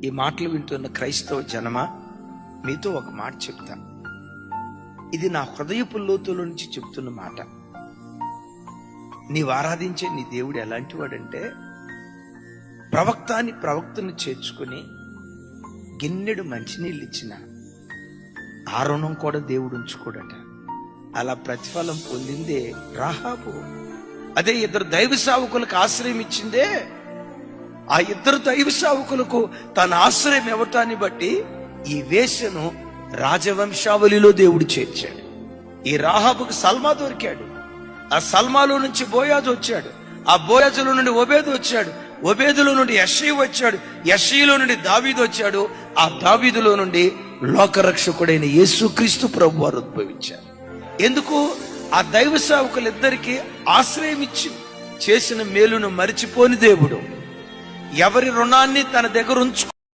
ఈ మాటలు వింటున్న క్రైస్తవ జనమా, మీతో ఒక మాట చెప్తా. ఇది నా హృదయపు లోతుల నుంచి చెప్తున్న మాట. నీవు ఆరాధించే నీ దేవుడు ఎలాంటి వాడంటే, ప్రవక్తను చేర్చుకుని గిన్నెడు మంచినీళ్ళు ఇచ్చిన ఆ రుణం కూడా దేవుడు ఉంచుకోడట. అలా ప్రతిఫలం పొందిందే రాహాబు. అదే ఇద్దరు దైవ సేవకులకు ఆశ్రయం ఇచ్చిందే, ఆ ఇద్దరు దైవ సేవకులకు తన ఆశ్రయం ఇవ్వటాన్ని బట్టి ఈ వేశ్యను రాజవంశావళిలో దేవుడు చేర్చాడు. ఈ రాహాబుకు సల్మా దొరికాడు. ఆ సల్మాలో నుంచి బోయాజు వచ్చాడు. ఆ బోయాజులో నుండి ఒబేదు వచ్చాడు. ఒబేదులో నుండి యెషయి వచ్చాడు. యెషయిలో నుండి దావీదు వచ్చాడు. ఆ దావీదులో నుండి లోకరక్షకుడైన యేసుక్రీస్తు ప్రభు వారు ఉద్భవించారు. ఎందుకు? ఆ దైవ సేవకులిద్దరికీ ఆశ్రయం ఇచ్చి చేసిన మేలును మరిచిపోని దేవుడు ఎవరి రుణాన్ని తన దగ్గర ఉంచు